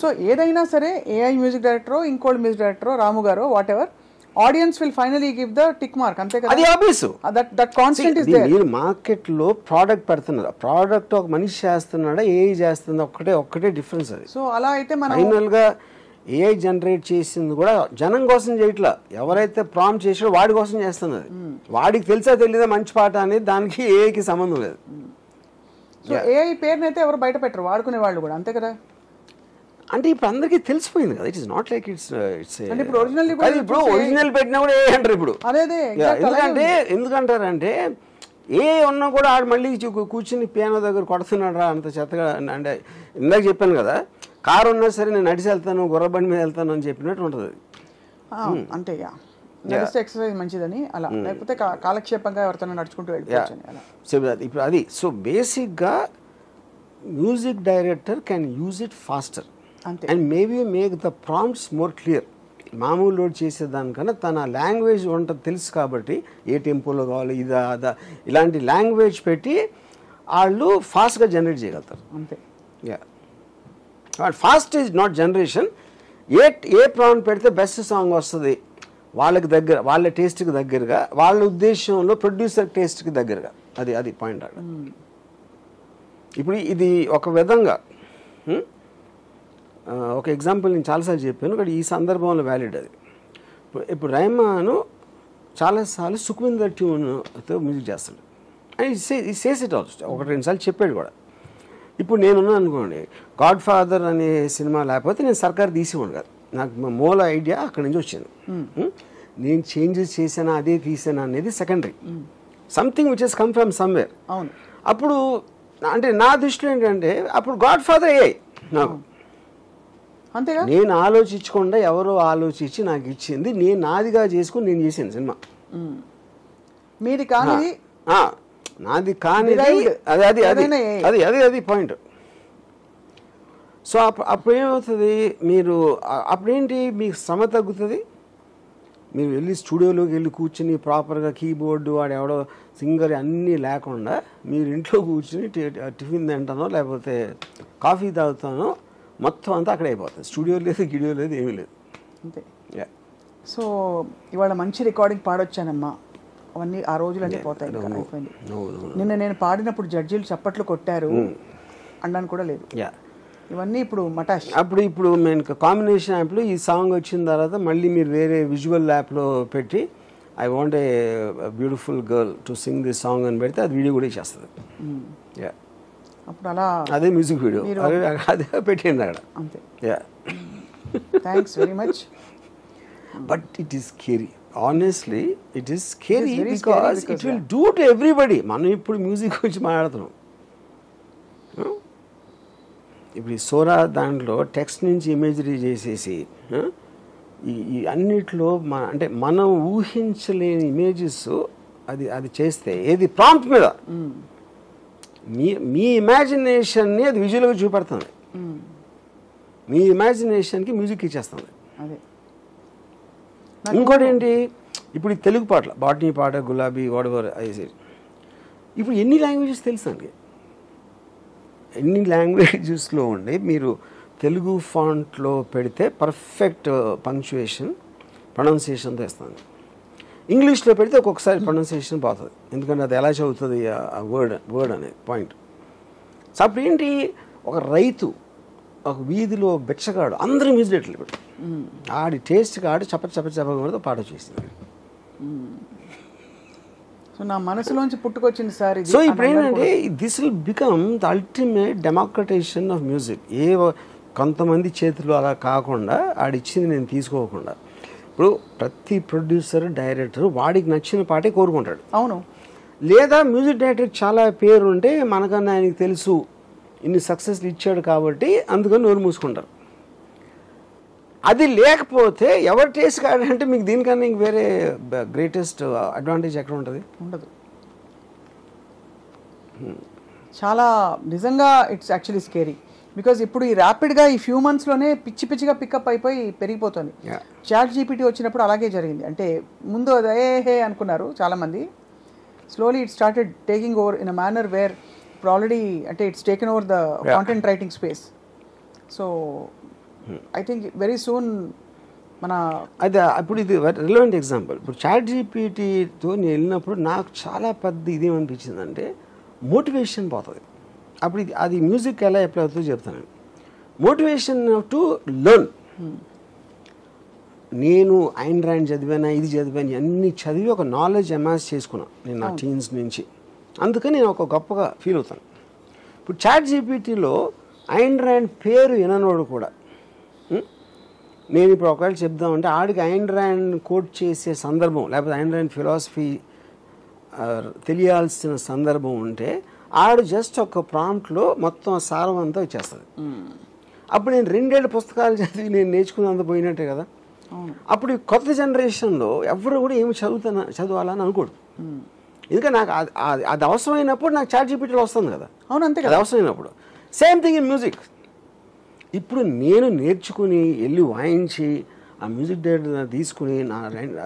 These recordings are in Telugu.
సో ఏదైనా సరే ఏఐ మ్యూజిక్ డైరెక్టరో ఇంకోటి మ్యూజిక్ డైరెక్టరో Ramu garu whatever audience will finally give the tick mark అంతే కదా. అది obvious. That constant is there. మీరు మార్కెట్లో ప్రోడక్ట్ పెడుతున్నారు, ప్రోడక్ట్ ఒక మనిషి చేస్తున్నాడా ఏఐ చేస్తుందా ఒక్కటే డిఫరెన్స్ అది. సో అలా అయితే మనం ఫైనల్గా ఏఐ జనరేట్ చేసింది కూడా జనం కోసం చేయట్లా, ఎవరైతే ప్రాంప్ట్ చేసాడో వాడి కోసం చేస్తున్నది. వాడికి తెలుసా తెలీదా మంచి పాట అనేది, దానికి ఏఐకి సంబంధం లేదు. సో ఏఐ పేరునైతే ఎవరు బయట పెట్టరు, వాడుకునే వాళ్ళు కూడా అంతే కదా. అంటే ఇప్పుడు అందరికీ తెలిసిపోయింది కదా, it is not like it's ఇప్పుడు ఒరిజినల్ పెట్టినా కూడా ఏ అంటారు ఇప్పుడు. ఎందుకంటారంటే ఏ ఉన్నా కూడా ఆడు మళ్ళీ కూర్చుని పియానో దగ్గర కొడుతున్నాడు రా అంత చెత్తగా. అంటే ఇందాక చెప్పాను కదా, కారు ఉన్నా సరే నేను నడిచి వెళ్తాను, గుర్రబండి మీద వెళ్తాను అని చెప్పినట్టు ఉంటుంది అంటే. నడిస్తే ఎక్సర్సైజ్ మంచిదని అలా, లేకపోతే కాలక్షేపంగా ఎవరితో నడుచుకుంటూ వెళ్ళిపోవచ్చు ఇప్పుడు అది. సో బేసిక్గా music director can use it faster and maybe make the prompts more clear. మామూలు లోడ్ చేసేదానికన్నా తన లాంగ్వేజ్ ఉంటుంది తెలుసు కాబట్టి ఏ టెంపోలో కావాలి ఇదా అదా ఇలాంటి లాంగ్వేజ్ పెట్టి వాళ్ళు ఫాస్ట్గా జనరేట్ చేయగలుగుతారు అంతే. Fast is not generation. A prompt పెడితే బెస్ట్ సాంగ్ వస్తుంది వాళ్ళకి దగ్గర, వాళ్ళ టేస్ట్కి దగ్గరగా, వాళ్ళ ఉద్దేశంలో ప్రొడ్యూసర్ టేస్ట్కి దగ్గరగా. అది పాయింట్ అక్కడ. ఇప్పుడు ఇది ఒక విధంగా ఒక ఎగ్జాంపుల్ నేను చాలాసార్లు చెప్పాను, ఇక్కడ ఈ సందర్భంలో వ్యాలిడ్ అది. ఇప్పుడు రెహమాన్ చాలాసార్లు సుఖ్విందర్ ట్యూన్తో మ్యూజిక్ చేస్తాడు అండ్ ఈ సేస్ ఇట్ ఆల్సో, ఒకటి రెండు సార్లు చెప్పాడు కూడా. ఇప్పుడు నేనున్నాను అనుకోండి, గాడ్ ఫాదర్ అనే సినిమా లేకపోతే నేను సర్కార్ తీసేవాడు కాదు. నాకు మూల ఐడియా అక్కడి నుంచి వచ్చింది. నేను చేంజెస్ చేసానా అదే తీసానా అనేది secondary, something which he's come from somewhere. అవును. అప్పుడు అంటే నా దృష్టిలో ఏంటంటే అప్పుడు గాడ్ ఫాదర్ ఏ నాకు అంతేగా, నేను ఆలోచించకుండా ఎవరో ఆలోచించి నాకు ఇచ్చింది, నేను నాదిగా చేసుకుని నేను చేశాను సినిమా. మీది కానీ నాది కానీ అది పాయింట్. సో అప్పుడు ఏమవుతుంది, మీరు అప్పుడేంటి మీకు శ్రమ తగ్గుతుంది. మీరు వెళ్ళి స్టూడియోలోకి వెళ్ళి కూర్చుని ప్రాపర్గా కీబోర్డు వాడు ఎవడో సింగర్ అన్నీ లేకుండా మీరు ఇంట్లో కూర్చుని టిఫిన్ తింటానో లేకపోతే కాఫీ తాగుతానో మొత్తం అంతా అక్కడ అయిపోతుంది. స్టూడియో లేదు, గిడియో లేదు, ఏమీ లేదు అంతే. సో ఇవాళ మంచి రికార్డింగ్ పాడొచ్చానమ్మా, అవన్నీ ఆ రోజులన్నీ పోతాయి, అయిపోయింది. నిన్న నేను పాడినప్పుడు జడ్జీలు చప్పట్లు కొట్టారు అనడానికి కూడా లేదు. ఇవన్నీ ఇప్పుడు మటాష్. ఇప్పుడు మేము కాంబినేషన్ యాప్లో ఈ సాంగ్ వచ్చిన తర్వాత మళ్ళీ మీరు వేరే విజువల్ యాప్లో పెట్టి I want a beautiful girl to sing this song అని పెడితే అది వీడియో కూడా చేస్తుంది. అప్పుడు అలా అదే మ్యూజిక్ వీడియో అదే పెట్టింది అక్కడ. అంతే. Thanks very much. But it is scary, honestly it is scary because it will do to everybody. మనం ఇప్పుడు మ్యూజిక్ గురించి మాట్లాడుతున్నాం. ఇప్పుడు ఈ సోరా దాంట్లో టెక్స్ట్ నుంచి ఇమేజరీ చేసేసి ఈ అన్నిట్లో అంటే మనం ఊహించలేని ఇమేజెస్ అది చేస్తే ఏది ప్రాంప్ట్ మీద మీ ఇమాజినేషన్ని అది విజువల్గా చూపెడుతుంది, మీ ఇమాజినేషన్కి మ్యూజిక్ ఇచ్చేస్తుంది. ఇంకోటి ఏంటి, ఇప్పుడు ఈ తెలుగు పాటలు బాటనీ పాట, గులాబీ, వాడెవర్ ఐసి, ఇప్పుడు ఎన్ని లాంగ్వేజెస్ తెలుసు అండి, ఎన్ని లాంగ్వేజెస్లో ఉండి మీరు తెలుగు ఫాంట్లో పెడితే పర్ఫెక్ట్ పంక్చుయేషన్ ప్రొనౌన్సియేషన్తో ఇస్తుంది. ఇంగ్లీష్లో పెడితే ఒక్కొక్కసారి ప్రొనౌన్సియేషన్ పోతుంది, ఎందుకంటే అది ఎలా చదువుతుంది ఆ వర్డ్ అనేది పాయింట్. సో అప్పుడు ఏంటి, ఒక రైతు ఒక వీధిలో బెచ్చగాడు అందరూ మ్యూజిక్ డైరెక్టర్లు ఇప్పుడు ఆడి టేస్ట్గా ఆడి చెప్పకూడదు పాట చేసింది. సో నా మనసులోంచి పుట్టుకొచ్చింది సార్. సో ఇప్పుడు ఏంటంటే this will become the ultimate democratisation of music. కొంతమంది చేతులు అలా కాకుండా ఆడిచ్చింది నేను తీసుకోకుండా, ఇప్పుడు ప్రతి ప్రొడ్యూసర్ డైరెక్టర్ వాడికి నచ్చిన పాటే కోరుకుంటాడు. అవును. లేదా మ్యూజిక్ డైరెక్టర్ చాలా పేరు ఉంటే మనకన్నా ఆయనకి తెలుసు ఇన్ని సక్సెస్లు ఇచ్చాడు కాబట్టి అందుకని నోరు మూసుకుంటారు. అది లేకపోతే ఎవరి టేస్ట్ కాదంటే మీకు దీనికన్నా ఇంక వేరే గ్రేటెస్ట్ అడ్వాంటేజ్ ఎక్కడ ఉంటుంది? ఉండదు. చాలా నిజంగా ఇట్స్ యాక్చువల్లీ స్కేరీ బికాజ్ ఇప్పుడు ఈ ర్యాపిడ్గా ఈ ఫ్యూ మంత్స్లోనే పిచ్చిగా పికప్ అయిపోయి పెరిగిపోతుంది. చాట్ జీపీటీ వచ్చినప్పుడు అలాగే జరిగింది. అంటే ముందు అదే అనుకున్నారు చాలామంది, slowly it started taking over in a manner where ఇప్పుడు ఆల్రెడీ అంటే it's taken over the content writing space. So I think very soon మన అది ఇప్పుడు ఇది రిలవెంట్ ఎగ్జాంపుల్. ఇప్పుడు ChatGPTతో నేను వెళ్ళినప్పుడు నాకు చాలా పెద్ద ఇదేమనిపించిందంటే మోటివేషన్ పోతుంది. అప్పుడు అది మ్యూజిక్ ఎలా అప్లై అవుతుందో చెప్తాను. Motivation to learn. నేను ఐన్ ర్యాండ్ చదివాను, ఇది చదివాను, అన్నీ చదివి ఒక నాలెడ్జ్ అమాస్ చేసుకున్నాను నేను నా టీన్స్ నుంచి. అందుకని నేను ఒక గొప్పగా ఫీల్ అవుతాను. ఇప్పుడు ChatGPTలో ఐన్ ర్యాండ్ పేరు విననోడు కూడా నేను ఇప్పుడు ఒకవేళ చెప్దామంటే ఆడికి ఐన్ ర్యాండ్ కోట్ చేసే సందర్భం లేకపోతే ఐన్ ర్యాండ్ ఫిలాసఫీ తెలియాల్సిన సందర్భం ఉంటే ఆడు జస్ట్ ఒక ప్రాంప్ట్లో మొత్తం సారం అంతా వచ్చేస్తుంది. అప్పుడు నేను 2 ఏళ్ళ పుస్తకాలు చదివి నేను నేర్చుకున్నంత పోయినట్టే కదా. అప్పుడు ఈ కొత్త జనరేషన్లో ఎవరు కూడా ఏమి చదవాలని అనుకోడు. ఎందుకంటే నాకు అది అవసరమైనప్పుడు నాకు ChatGPTలో వస్తుంది కదా. అవును, అంతే కదా. అది అవసరమైనప్పుడు సేమ్ థింగ్ ఇన్ మ్యూజిక్. ఇప్పుడు నేను నేర్చుకుని వెళ్ళి వాయించి ఆ మ్యూజిక్ డైరెక్టర్ తీసుకుని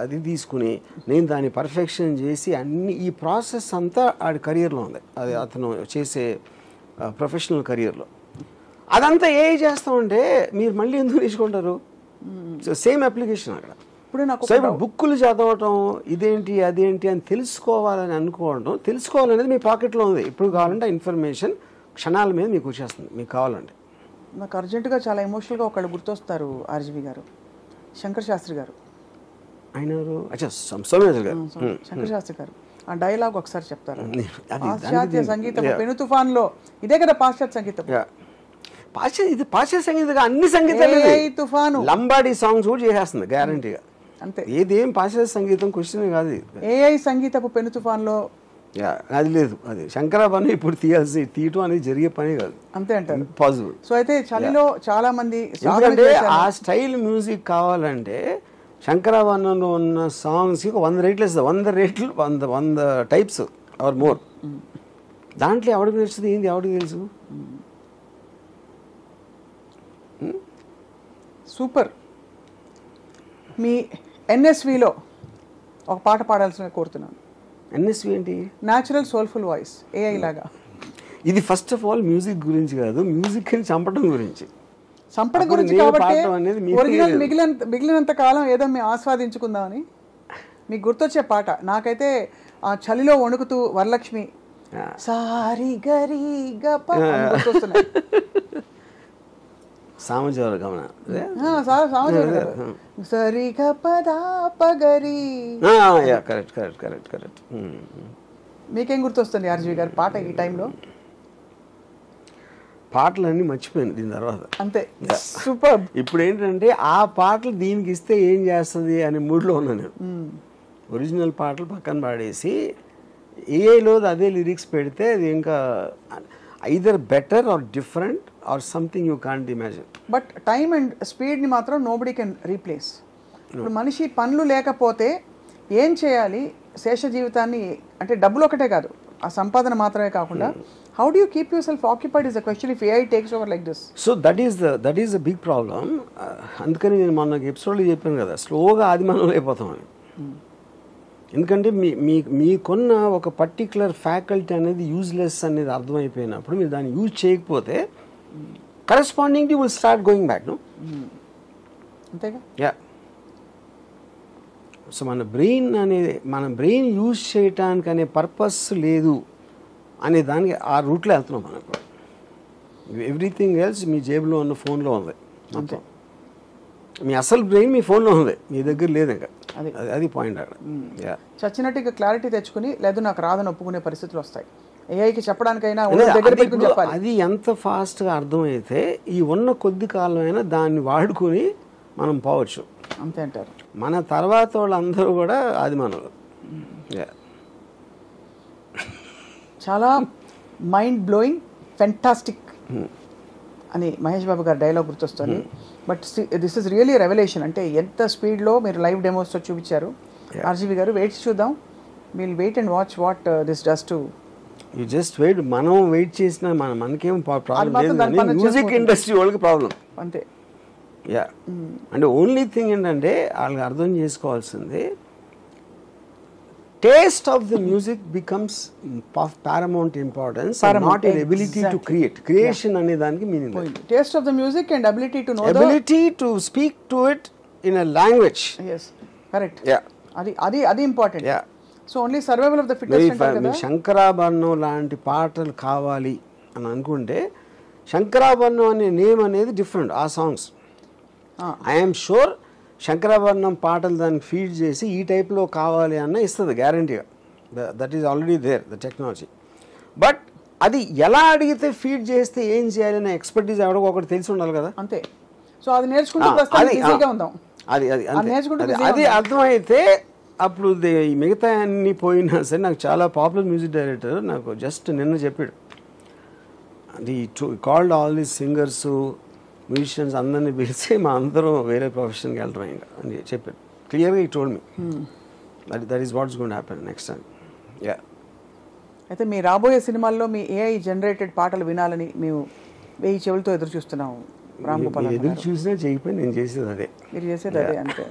అది తీసుకుని నేను దాన్ని పర్ఫెక్షన్ చేసి అన్ని ఈ ప్రాసెస్ అంతా ఆడి కెరియర్లో ఉంది. అది అతను చేసే ప్రొఫెషనల్ కెరియర్లో అదంతా చేస్తామంటే మీరు మళ్ళీ ఎందుకు నేర్చుకుంటారు? సో సేమ్ అప్లికేషన్ అక్కడ. ఇప్పుడు బుక్కులు చదవటం ఇదేంటి అదేంటి అని తెలుసుకోవాలని అనుకోవడం, తెలుసుకోవాలనేది మీ పాకెట్లో ఉంది. ఇప్పుడు కావాలంటే ఇన్ఫర్మేషన్ క్షణాల మీద మీకు వచ్చేస్తుంది మీకు కావాలంటే. నాకు అర్జెంటుగా చాలా ఎమోషనల్గా ఒకళ్ళు గుర్తొస్తారు ఆర్జీవి గారు, శంకర్ శాస్త్రి గారు. ఆయన సోమయాజులు గారు, శంకర్ శాస్త్రి గారు ఆ డైలాగ్ ఒకసారి చెప్తారు. పాశ్చాత్య సంగీతం పెను తుఫాన్లో ఇదే కదా పాశ్చాత్య సంగీతం. ఇది పాశ్చాత్య సంగీతం అన్ని సంగీతాలు తుఫాను లంబాడీ సాంగ్స్ కూడా చేసేస్తుంది గ్యారంటీగా. అంతే, ఏదేం పాశ్చాత్య సంగీతం క్వశ్చన్ కాదు. ఏఐ సంగీతపు పెను తుఫాన్లో అది లేదు. అది శంకరాభరణం ఇప్పుడు తీయటం అనేది జరిగే పని కాదు. అంతే అంటారు, పాసిబుల్. సో అయితే చలిలో చాలా మంది ఎందుకంటే ఆ స్టైల్ మ్యూజిక్ కావాలంటే శంకరాభరణంలో ఉన్న సాంగ్స్ 100 రేట్లు వేస్తుంది. 100 రేట్లు 100 టైప్స్ ఆర్ మోర్. దాంట్లో ఎవరికి తెలుస్తుంది ఏంది ఎవరికి తెలుసు? సూపర్. మీ ఎన్ఎస్విలో ఒక పాట పాడాల్సిన కోరుతున్నాను. ఎన్ఎస్వి ఏంటి? న్యాచురల్ సోల్ఫుల్ వాయిస్, ఏఐ లాగా. ఇది ఫస్ట్ ఆఫ్ ఆల్ మ్యూజిక్ గురించి కాదు, మ్యూజిక్ ని చంపడం గురించి. చంపడం గురించి కాబట్టి ఒరిజినల్ మిగిలినంత కాలం ఏదో మేము ఆస్వాదించుకుందామని మీకు గుర్తొచ్చే పాట. నాకైతే ఆ చలిలో వణుకుతూ వరలక్ష్మి సారి గరి గప గుర్తొస్తున్నాయి. సామజవర గమన సరి గపదా పగరి. Correct correct correct correct. మీకేం గుర్తొస్తుంది ఆర్జీవి గారు పాట ఈ టైంలో? పాటలన్నీ మర్చిపోయాను దీని తర్వాత. అంతే, సూపర్. ఇప్పుడు ఏంటంటే ఆ పాటలు దీనికి ఇస్తే ఏం చేస్తుంది అనే మూడ్లో ఉన్నాను నేను. ఒరిజినల్ పాటలు పక్కన పాడేసి ఏఐలో అదే లిరిక్స్ పెడితే అది ఇంకా either better or different or something you can't imagine. But time and స్పీడ్ని మాత్రం నోబడీ కెన్ రీప్లేస్. ఇప్పుడు మనిషి పనులు లేకపోతే ఏం చేయాలి శేష జీవితాన్ని? అంటే డబ్బులు ఒకటే కాదు, ఆ సంపాదన మాత్రమే కాకుండా how do you keep yourself occupied is the question if AI takes over like this. So that is the big problem. అందుకని నేను మొన్న ఎపిసోడ్లో చెప్పాను కదా, స్లోగా ఆదిమానంలో అయిపోతామని. ఎందుకంటే మీకున్న ఒక పర్టికులర్ ఫ్యాకల్టీ అనేది యూజ్లెస్ అనేది అర్థమైపోయినప్పుడు మీరు దాన్ని యూజ్ చేయకపోతే correspondingly will start going back. No, అంతేగా? యా. సో మన బ్రెయిన్ యూజ్ చేయటానికి అనే పర్పస్ లేదు అనే దానికి ఆ రూట్లో వెళ్తున్నాం మనం ఇప్పుడు. ఎవ్రీథింగ్ ఎల్స్ మీ జేబులో ఉన్న ఫోన్లో ఉంది మొత్తం. మీ అసలు బ్రెయిన్ మీ ఫోన్లో ఉంది, మీ దగ్గర లేదు ఇంకా. అది పాయింట్ అక్కడ. చచ్చినట్టు ఇక క్లారిటీ తెచ్చుకుని లేదు నాకు రాదని ఒప్పుకునే పరిస్థితులు వస్తాయి. ఏఐకి చెప్పడానికైనా అది ఎంత ఫాస్ట్గా అర్థమైతే ఈ ఉన్న కొద్ది కాలమైనా దాన్ని వాడుకొని మనం పోవచ్చు. అంతే అంటారు. మన తర్వాత వాళ్ళందరూ కూడా ఆదిమానవులు. చాలా మైండ్ బ్లోయింగ్, ఫెంటాస్టిక్ అని మహేష్ బాబు గారు డైలాగ్ గుర్తొస్తుంది. But this is really revolution. అంటే ఎంత స్పీడ్లో మీరు లైవ్ డెమోస్తో చూపించారు ఆర్జీవి గారు. వెయిట్ చూద్దాం. Will wait and watch what this does to. You just wait. మనం వెయిట్ చేసినా మనకేం ప్రాబ్లం లేదు, మ్యూజిక్ ఇండస్ట్రీ వాళ్ళకి ప్రాబ్లం అంతే. యా. అంటే ఓన్లీ థింగ్ ఏంటంటే వాళ్ళకి అర్థం చేసుకోవాల్సింది taste of the music becomes of paramount importance and not your ability to create. Creation అనే దానికి మీనింగ్ లేదు. Taste of the music and ability to know ability to speak to it in a language. Yes, correct. Yeah. అది important. Yeah. So only survival of the fittest అంటారు కదా. శంకరాభరణం లాంటి పాటలు కావాలి అని అనుకుంటే శంకరాభరణం అనే నేమ్ అనేది డిఫరెంట్ ఆ సాంగ్స్. ఐఎమ్ షూర్ శంకరాభరణం పాటలు దానికి ఫీడ్ చేసి ఈ టైప్లో కావాలి అన్న ఇస్తుంది గ్యారంటీగా. That is already there the technology. But అది ఎలా అడిగితే ఫీడ్ చేస్తే ఏం చేయాలి అనే ఎక్స్పర్టీస్ ఎవరికి ఒకటి తెలిసి ఉండాలి కదా. అంతే. సో అది నేర్చుకుంటే ప్రస్తుతం ఈజీగా ఉందాం. అది అర్థమైతే అప్పుడు ఈ మిగతా అన్ని పోయినా సరే. నాకు చాలా పాపులర్ మ్యూజిక్ డైరెక్టర్ నాకు జస్ట్ నిన్న చెప్పాడు, అది called all these singers musicians అందరినీ పిలిచి మా అందరం వేరే ప్రొఫెషన్కి వెళ్తాం ఇంకా అని చెప్పాడు క్లియర్గా. ఈ told me that is what's going to happen next time. Yeah. అయితే మీ రాబోయే సినిమాల్లో మీ ఏఐ జనరేటెడ్ పాటలు వినాలని మేము 1000 చెవులతో ఎదురు చూస్తున్నాము. రామ్ గోపాల్ ఎదురు చూసినా చేయకపోయి నేను చేసేది అదే. మీరు చేసేది అదే అంతే.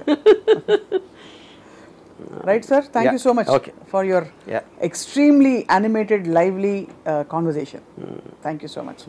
Right, sir. Thank you so much for your extremely animated, lively conversation. Thank you so much.